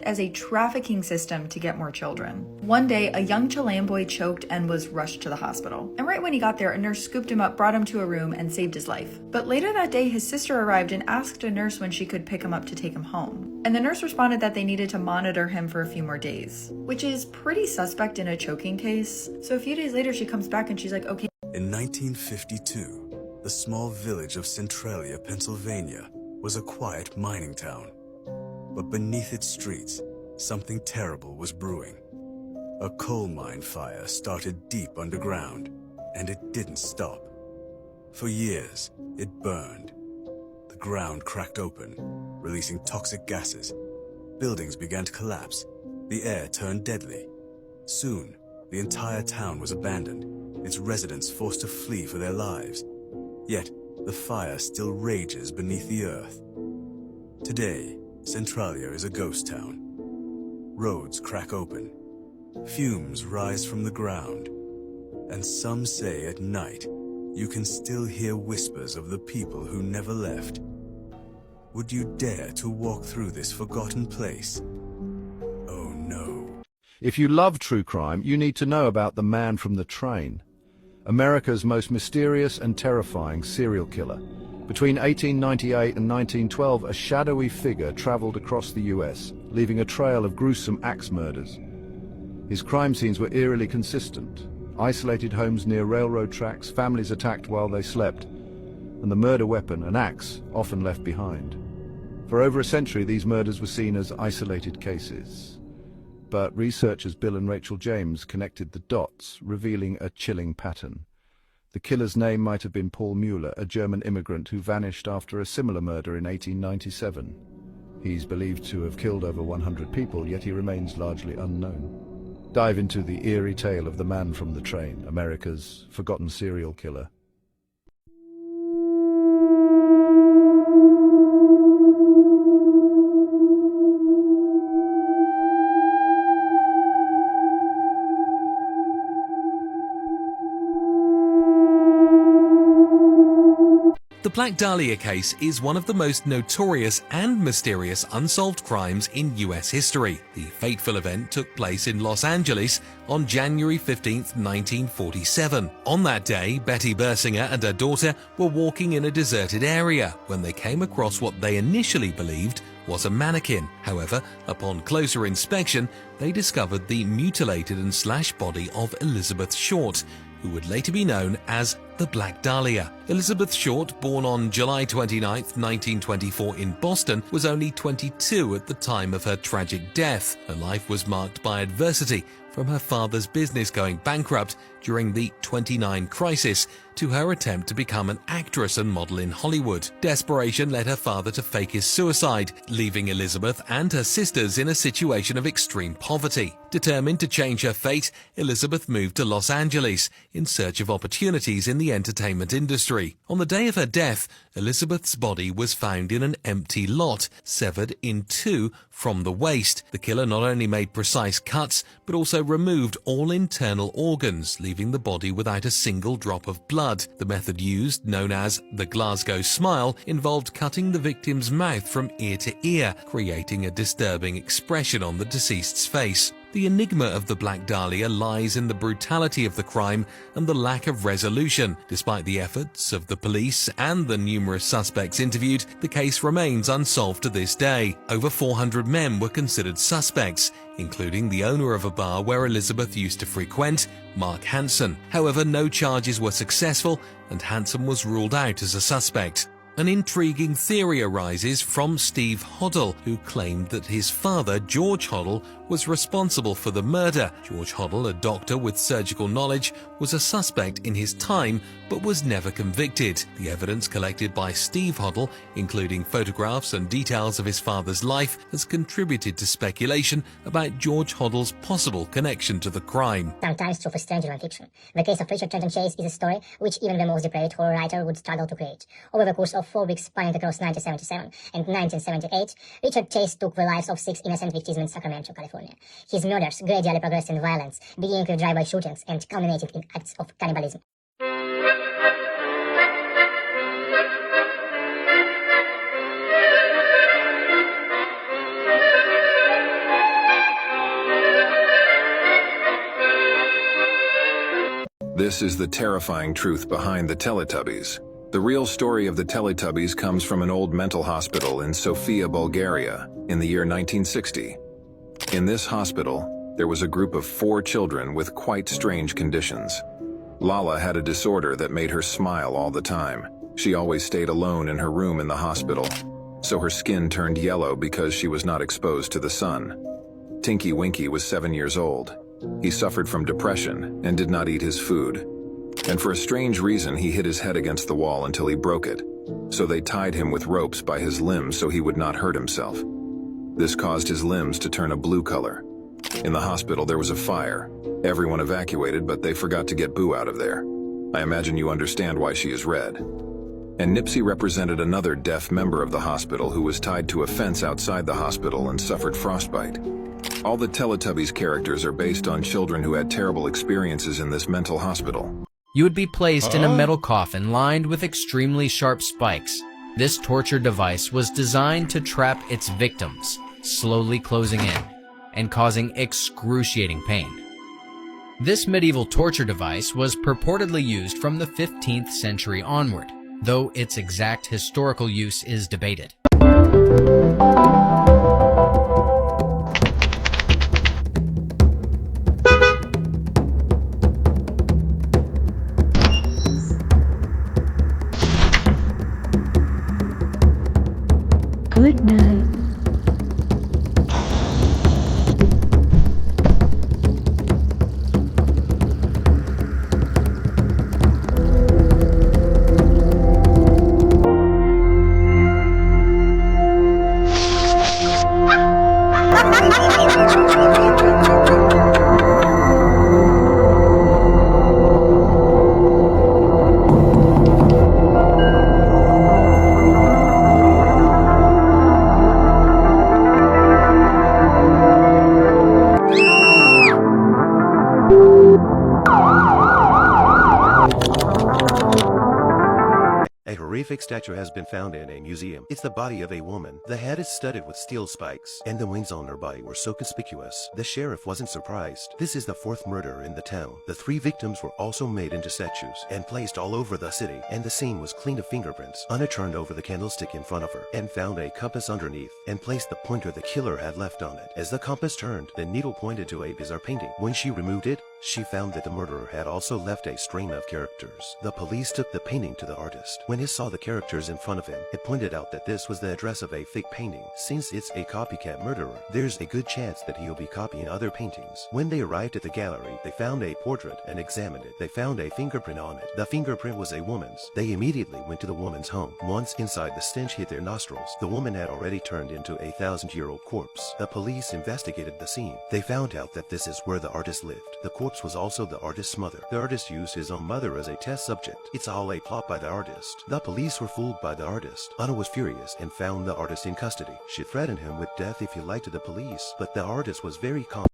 it as a trafficking system to get more children. One day, a young Chilean boy choked and was rushed to the hospital. And right when he got there, a nurse scooped him up, brought him to a room, and saved his life. But later that day, his sister arrived and asked a nurse when she could pick him up to take him home. And the nurse responded that they needed to monitor him for a few more days, which is pretty suspect in a choking case. So a few days later, she comes back and she's like, okay. In 1952, the small village of Centralia, Pennsylvania, was a quiet mining town. But beneath its streets, something terrible was brewing. A coal mine fire started deep underground, and it didn't stop. For years, it burned. The ground cracked open, releasing toxic gases. Buildings began to collapse. The air turned deadly. Soon, the entire town was abandoned, its residents forced to flee for their lives. Yet, the fire still rages beneath the earth. Today, Centralia is a ghost town. Roads crack open. Fumes rise from the ground. And some say at night, you can still hear whispers of the people who never left. Would you dare to walk through this forgotten place? Oh no. If you love true crime, you need to know about the man from the train. America's most mysterious and terrifying serial killer. Between 1898 and 1912, a shadowy figure traveled across the US, leaving a trail of gruesome axe murders. His crime scenes were eerily consistent. Isolated homes near railroad tracks, families attacked while they slept, and the murder weapon, an axe, often left behind. For over a century, these murders were seen as isolated cases. But researchers Bill and Rachel James connected the dots, revealing a chilling pattern. The killer's name might have been Paul Mueller, a German immigrant who vanished after a similar murder in 1897. He's believed to have killed over 100 people, yet he remains largely unknown. Dive into the eerie tale of the man from the train, America's forgotten serial killer. The Black Dahlia case is one of the most notorious and mysterious unsolved crimes in US history. The fateful event took place in Los Angeles on January 15, 1947. On that day, Betty Bersinger and her daughter were walking in a deserted area when they came across what they initially believed was a mannequin. However, upon closer inspection, they discovered the mutilated and slashed body of Elizabeth Short, who would later be known as the Black Dahlia. Elizabeth Short, born on July 29, 1924 in Boston, was only 22 at the time of her tragic death. Her life was marked by adversity, from her father's business going bankrupt during the '29 crisis to her attempt to become an actress and model in Hollywood. Desperation led her father to fake his suicide, leaving Elizabeth and her sisters in a situation of extreme poverty. Determined to change her fate, Elizabeth moved to Los Angeles in search of opportunities in the entertainment industry. On the day of her death, Elizabeth's body was found in an empty lot, severed in two from the waist. The killer not only made precise cuts, but also removed all internal organs, leaving the body without a single drop of blood. The method used, known as the Glasgow Smile, involved cutting the victim's mouth from ear to ear, creating a disturbing expression on the deceased's face. The enigma of the Black Dahlia lies in the brutality of the crime and the lack of resolution. Despite the efforts of the police and the numerous suspects interviewed, the case remains unsolved to this day. Over 400 men were considered suspects, including the owner of a bar where Elizabeth used to frequent, Mark Hansen. However, no charges were successful, and Hansen was ruled out as a suspect. An intriguing theory arises from Steve Hoddle, who claimed that his father, George Hoddle, was responsible for the murder. George Hoddle, a doctor with surgical knowledge, was a suspect in his time but was never convicted. The evidence collected by Steve Hoddle, including photographs and details of his father's life, has contributed to speculation about George Hoddle's possible connection to the crime. Sometimes true for stranger than fiction. The case of Richard Trenton Chase is a story which even the most depraved horror writer would struggle to create. Over the course of 4 weeks spanned across 1977 and 1978, Richard Chase took the lives of 6 innocent victims in Sacramento, California. His murders gradually progressed in violence, beginning with drive-by shootings and culminating in acts of cannibalism. This is the terrifying truth behind the Teletubbies. The real story of the Teletubbies comes from an old mental hospital in Sofia, Bulgaria, in the year 1960. In this hospital, there was a group of 4 children with quite strange conditions. Lala had a disorder that made her smile all the time. She always stayed alone in her room in the hospital, so her skin turned yellow because she was not exposed to the sun. Tinky Winky was 7 years old. He suffered from depression and did not eat his food. And for a strange reason, he hit his head against the wall until he broke it. So they tied him with ropes by his limbs so he would not hurt himself. This caused his limbs to turn a blue color. In the hospital, there was a fire. Everyone evacuated, but they forgot to get Boo out of there. I imagine you understand why she is red. And Nipsey represented another deaf member of the hospital who was tied to a fence outside the hospital and suffered frostbite. All the Teletubbies characters are based on children who had terrible experiences in this mental hospital. You would be placed in a metal coffin lined with extremely sharp spikes. This torture device was designed to trap its victims, slowly closing in and causing excruciating pain. This medieval torture device was purportedly used from the 15th century onward, though its exact historical use is debated. Good night. A horrific statue has been found in a museum. It's the body of a woman. The head is studded with steel spikes, and the wings on her body were so conspicuous. The sheriff wasn't surprised. This is the 4th murder in the town. The 3 victims were also made into statues and placed all over the city, and the scene was clean of fingerprints. Anna turned over the candlestick in front of her and found a compass underneath and placed the pointer the killer had left on it. As the compass turned, the needle pointed to a bizarre painting. When she removed it, she found that the murderer had also left a string of characters. The police took the painting to the artist. When he saw the characters in front of him, it pointed out that this was the address of a fake painting. Since it's a copycat murderer, there's a good chance that he'll be copying other paintings. When they arrived at the gallery, they found a portrait and examined it. They found a fingerprint on it. The fingerprint was a woman's. They immediately went to the woman's home. Once inside, the stench hit their nostrils. The woman had already turned into a 1,000-year-old corpse. The police investigated the scene. They found out that this is where the artist lived. The corpse was also the artist's mother. The artist used his own mother as a test subject. It's all a plot by the artist. The police were fooled by the artist. Anna was furious and found the artist in custody. She threatened him with death if he lied to the police, but the artist was very calm.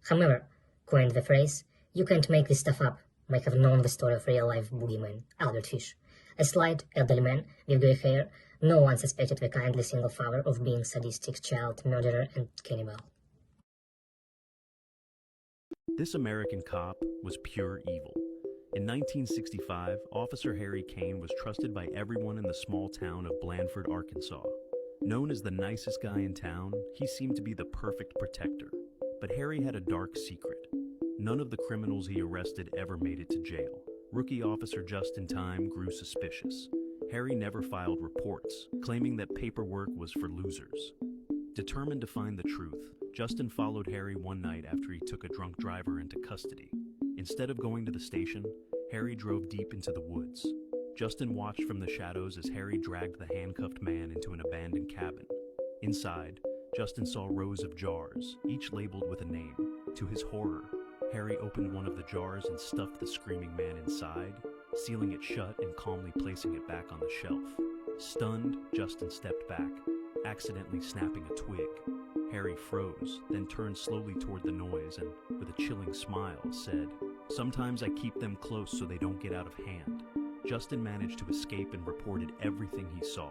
Hammer coined the phrase, "You can't make this stuff up," might have known the story of real-life boogeyman, Albert Fish. A slight, elderly man with grey hair, no one suspected the kindly single father of being sadistic child murderer and cannibal. This American cop was pure evil. In 1965, Officer Harry Kane was trusted by everyone in the small town of Blandford, Arkansas. Known as the nicest guy in town, he seemed to be the perfect protector. But Harry had a dark secret. None of the criminals he arrested ever made it to jail. Rookie officer Just-in-Time grew suspicious. Harry never filed reports, claiming that paperwork was for losers. Determined to find the truth, Justin followed Harry one night after he took a drunk driver into custody. Instead of going to the station, Harry drove deep into the woods. Justin watched from the shadows as Harry dragged the handcuffed man into an abandoned cabin. Inside, Justin saw rows of jars, each labeled with a name. To his horror, Harry opened one of the jars and stuffed the screaming man inside, sealing it shut and calmly placing it back on the shelf. Stunned, Justin stepped back, accidentally snapping a twig. Harry froze, then turned slowly toward the noise and, with a chilling smile, said, "Sometimes I keep them close so they don't get out of hand." Justin managed to escape and reported everything he saw.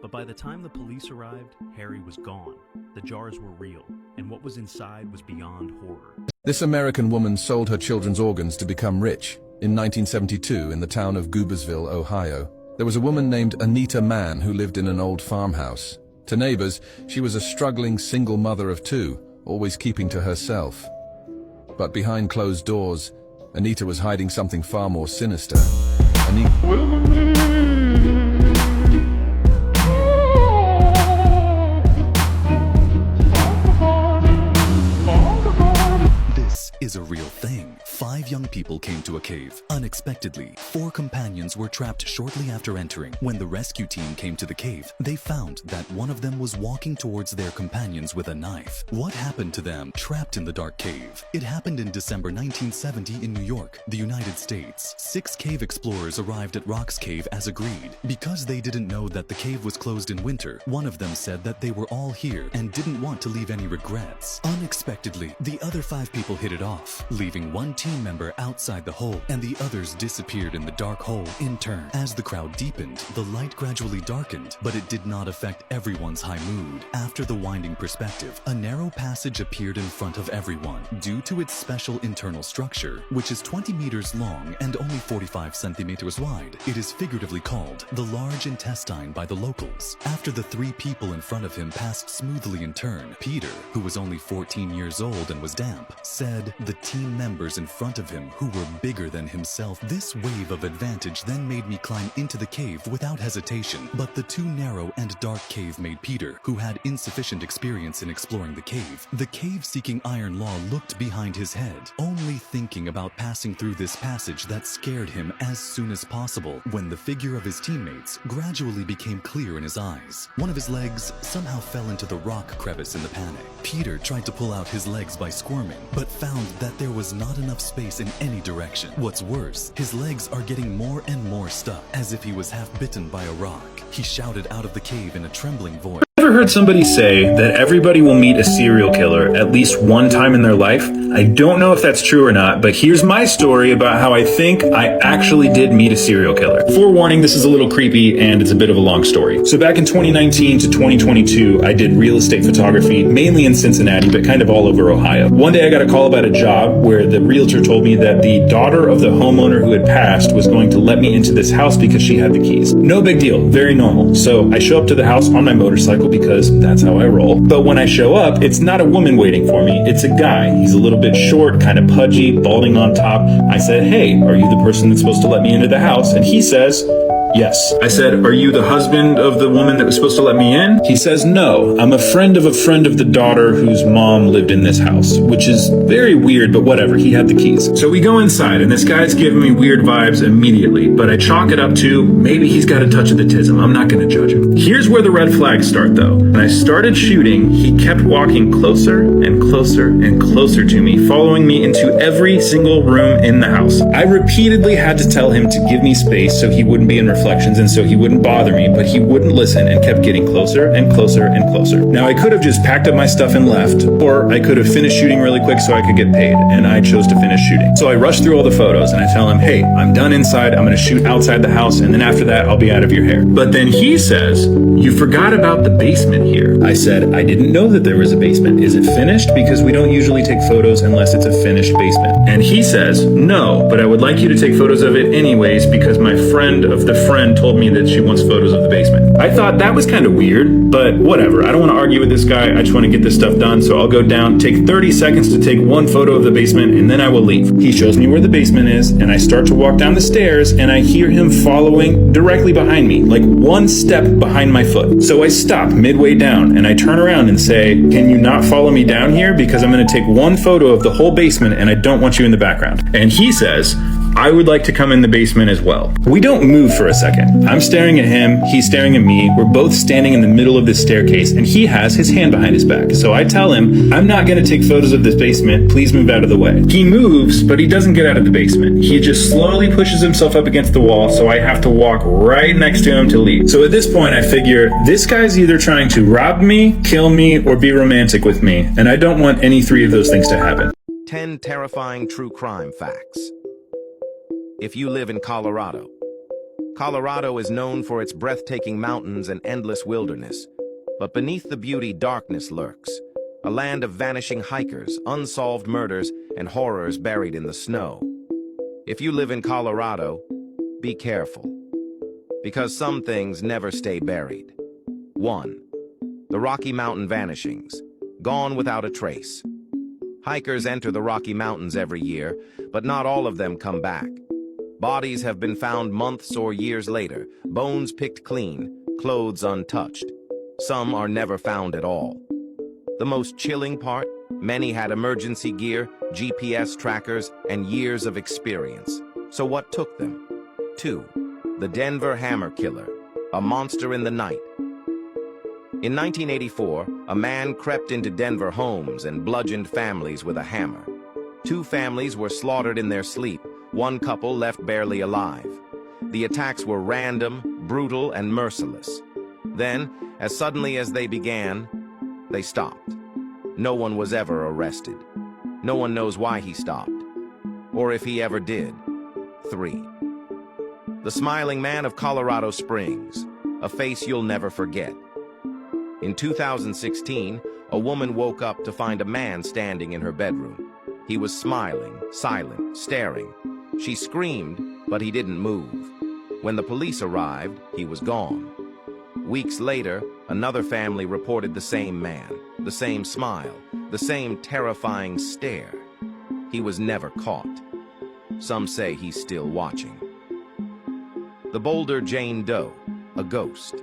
But by the time the police arrived, Harry was gone. The jars were real, and what was inside was beyond horror. This American woman sold her children's organs to become rich. In 1972, in the town of Goobersville, Ohio, there was a woman named Anita Mann who lived in an old farmhouse. To neighbors, she was a struggling single mother of two, always keeping to herself. But behind closed doors, Anita was hiding something far more sinister. This is a real thing. 5 young people came to a cave. Unexpectedly, 4 companions were trapped shortly after entering. When the rescue team came to the cave, they found that one of them was walking towards their companions with a knife. What happened to them trapped in the dark cave? It happened in December 1970 in New York, the United States. 6 cave explorers arrived at Rock's Cave as agreed. Because they didn't know that the cave was closed in winter, one of them said that they were all here and didn't want to leave any regrets. Unexpectedly, the other 5 people hit it off, leaving one team member outside the hole, and the others disappeared in the dark hole in turn. As the crowd deepened, the light gradually darkened, but it did not affect everyone's high mood. After the winding perspective, a narrow passage appeared in front of everyone. Due to its special internal structure, which is 20 meters long and only 45 centimeters wide, it is figuratively called the large intestine by the locals. After the 3 people in front of him passed smoothly in turn, Peter, who was only 14 years old and was damp, said the team members in front of him who were bigger than himself. This wave of advantage then made me climb into the cave without hesitation, but the too narrow and dark cave made Peter, who had insufficient experience in exploring the cave-seeking iron law looked behind his head, only thinking about passing through this passage that scared him as soon as possible, when the figure of his teammates gradually became clear in his eyes. One of his legs somehow fell into the rock crevice in the panic. Peter tried to pull out his legs by squirming, but found that there was not enough space in any direction. What's worse, his legs are getting more and more stuck, as if he was half bitten by a rock. He shouted out of the cave in a trembling voice. Ever heard somebody say that everybody will meet a serial killer at least one time in their life? I don't know if that's true or not, but here's my story about how I think I actually did meet a serial killer. Forewarning, this is a little creepy and it's a bit of a long story. So back in 2019 to 2022, I did real estate photography, mainly in Cincinnati, but kind of all over Ohio. One day I got a call about a job where the realtor told me that the daughter of the homeowner who had passed was going to let me into this house because she had the keys. No big deal, very normal. So I show up to the house on my motorcycle because that's how I roll. But when I show up, it's not a woman waiting for me, it's a guy. He's a little bit short, kind of pudgy, balding on top. I said, "Hey, are you the person that's supposed to let me into the house?" And he says, "Yes." I said, "Are you the husband of the woman that was supposed to let me in?" He says, "No, I'm a friend of the daughter whose mom lived in this house," which is very weird, but whatever, he had the keys. So we go inside, and this guy's giving me weird vibes immediately, but I chalk it up to, maybe he's got a touch of the tism, I'm not gonna judge him. Here's where the red flags start though. When I started shooting, he kept walking closer and closer and closer to me, following me into every single room in the house. I repeatedly had to tell him to give me space so he wouldn't be in reflections and so he wouldn't bother me, but he wouldn't listen and kept getting closer and closer and closer. Now I could have just packed up my stuff and left, or I could have finished shooting really quick so I could get paid, and I chose to finish shooting. So I rush through all the photos and I tell him, "Hey, I'm done inside, I'm gonna shoot outside the house, and then after that I'll be out of your hair." But then he says, "You forgot about the basement here." I said, "I didn't know that there was a basement. Is it finished? Because we don't usually take photos unless it's a finished basement." And he says, "No, but I would like you to take photos of it anyways because my friend of the friend friend told me that she wants photos of the basement. I thought that was kind of weird, but whatever. I don't want to argue with this guy. I just want to get this stuff done. So I'll go down, take 30 seconds to take one photo of the basement, and then I will leave. He shows me where the basement is, and I start to walk down the stairs, and I hear him following directly behind me, like one step behind my foot. So I stop midway down, and I turn around and say, can you not follow me down here? Because I'm going to take one photo of the whole basement, and I don't want you in the background. And he says, I would like to come in the basement as well. We don't move for a second. I'm staring at him, he's staring at me. We're both standing in the middle of this staircase, and he has his hand behind his back. So I tell him, I'm not going to take photos of this basement. Please move out of the way. He moves, but he doesn't get out of the basement. He just slowly pushes himself up against the wall, so I have to walk right next to him to leave. So at this point, I figure this guy's either trying to rob me, kill me, or be romantic with me, and I don't want any three of those things to happen. 10 terrifying true crime facts. If you live in Colorado, Colorado is known for its breathtaking mountains and endless wilderness. But beneath the beauty, darkness lurks. A land of vanishing hikers, unsolved murders, and horrors buried in the snow. If you live in Colorado, be careful. Because some things never stay buried. 1. The Rocky Mountain vanishings, gone without a trace. Hikers enter the Rocky Mountains every year, but not all of them come back. Bodies have been found months or years later, bones picked clean, clothes untouched. Some are never found at all. The most chilling part, many had emergency gear, GPS trackers, and years of experience. So what took them? 2. The Denver Hammer Killer, a monster in the night. In 1984, a man crept into Denver homes and bludgeoned families with a hammer. 2 families were slaughtered in their sleep. 1 couple left barely alive. The attacks were random, brutal, and merciless. Then, as suddenly as they began, they stopped. No one was ever arrested. No one knows why he stopped, or if he ever did. 3. The Smiling Man of Colorado Springs, a face you'll never forget. In 2016, a woman woke up to find a man standing in her bedroom. He was smiling, silent, staring. She screamed, but he didn't move. When the police arrived, he was gone. Weeks later, another family reported the same man, the same smile, the same terrifying stare. He was never caught. Some say he's still watching. The Boulder Jane Doe, a ghost.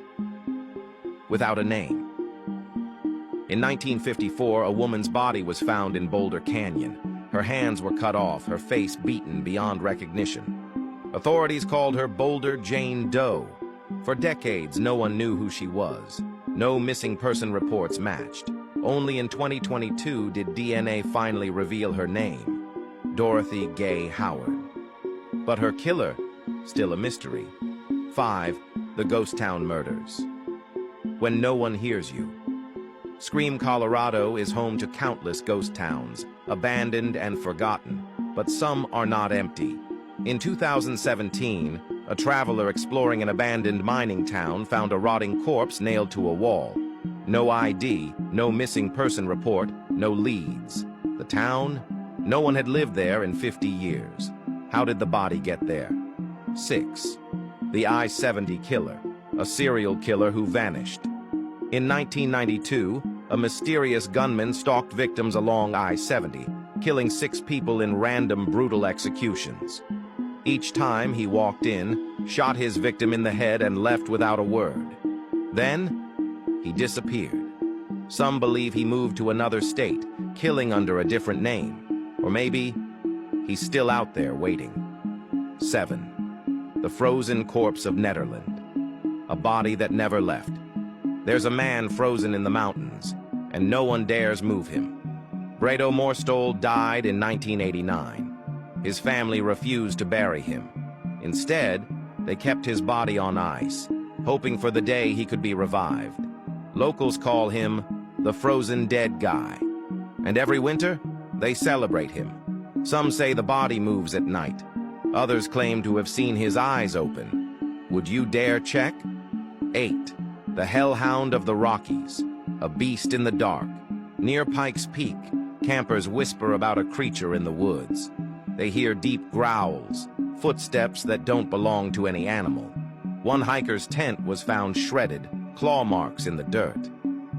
Without a name. In 1954, a woman's body was found in Boulder Canyon. Her hands were cut off, her face beaten beyond recognition. Authorities called her Boulder Jane Doe. For decades, no one knew who she was. No missing person reports matched. Only in 2022 did DNA finally reveal her name, Dorothy Gay Howard. But her killer, still a mystery. 5. The Ghost Town Murders. When no one hears you. Scream, Colorado is home to countless ghost towns, abandoned and forgotten, but some are not empty. In 2017, a traveler exploring an abandoned mining town found a rotting corpse nailed to a wall. No ID, no missing person report, no leads. The town? No one had lived there in 50 years. How did the body get there? 6. The I-70 Killer, a serial killer who vanished. In 1992, a mysterious gunman stalked victims along I-70, killing 6 people in random brutal executions. Each time he walked in, shot his victim in the head and left without a word. Then, he disappeared. Some believe he moved to another state, killing under a different name. Or maybe, he's still out there waiting. 7. The Frozen Corpse of Nederland, a body that never left. There's a man frozen in the mountains, and no one dares move him. Bredo Morstol died in 1989. His family refused to bury him. Instead, they kept his body on ice, hoping for the day he could be revived. Locals call him the Frozen Dead Guy. And every winter, they celebrate him. Some say the body moves at night. Others claim to have seen his eyes open. Would you dare check? 8. The Hellhound of the Rockies, a beast in the dark. Near Pikes Peak, campers whisper about a creature in the woods. They hear deep growls, footsteps that don't belong to any animal. One hiker's tent was found shredded, claw marks in the dirt,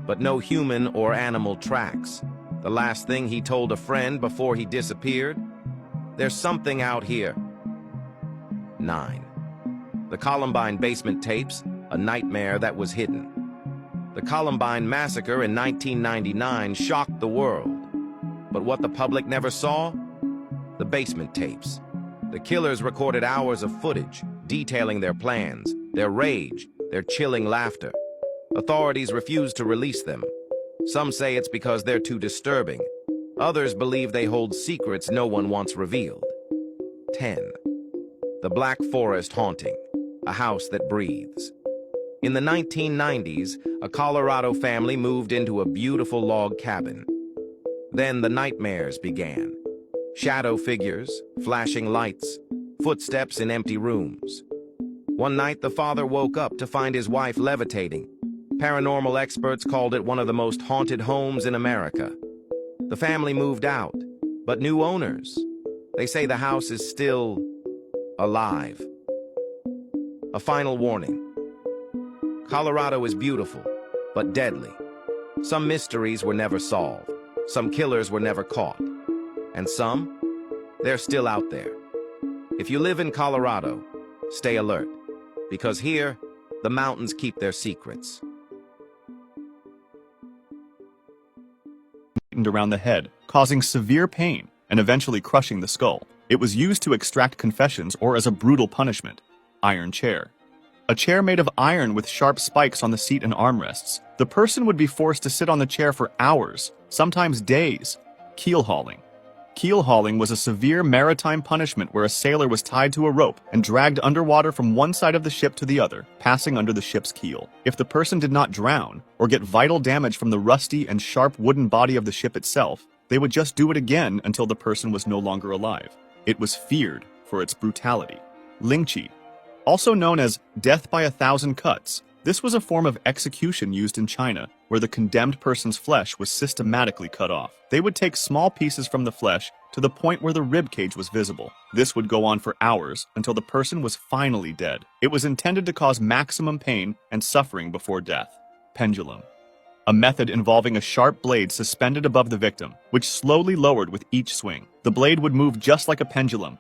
but no human or animal tracks. The last thing he told a friend before he disappeared: "There's something out here." 9. The Columbine basement tapes, a nightmare that was hidden. The Columbine massacre in 1999 shocked the world. But what the public never saw? The basement tapes. The killers recorded hours of footage, detailing their plans, their rage, their chilling laughter. Authorities refused to release them. Some say it's because they're too disturbing. Others believe they hold secrets no one wants revealed. 10. The Black Forest Haunting, a house that breathes. In the 1990s, a Colorado family moved into a beautiful log cabin. Then the nightmares began. Shadow figures, flashing lights, footsteps in empty rooms. One night, the father woke up to find his wife levitating. Paranormal experts called it one of the most haunted homes in America. The family moved out, but new owners. They say the house is still alive. A final warning. Colorado is beautiful, but deadly. Some mysteries were never solved. Some killers were never caught. And some, they're still out there. If you live in Colorado, stay alert, because here, the mountains keep their secrets. Around the head, causing severe pain and eventually crushing the skull. It was used to extract confessions or as a brutal punishment. Iron chair. A chair made of iron with sharp spikes on the seat and armrests. The person would be forced to sit on the chair for hours, sometimes days. Keel hauling. Keel hauling was a severe maritime punishment where a sailor was tied to a rope and dragged underwater from one side of the ship to the other, passing under the ship's keel. If the person did not drown or get vital damage from the rusty and sharp wooden body of the ship itself, they would just do it again until the person was no longer alive. It was feared for its brutality. Lynching. Also known as death by 1,000 cuts, this was a form of execution used in China, where the condemned person's flesh was systematically cut off. They would take small pieces from the flesh to the point where the rib cage was visible. This would go on for hours until the person was finally dead. It was intended to cause maximum pain and suffering before death. Pendulum. A method involving a sharp blade suspended above the victim, which slowly lowered with each swing. The blade would move just like a pendulum,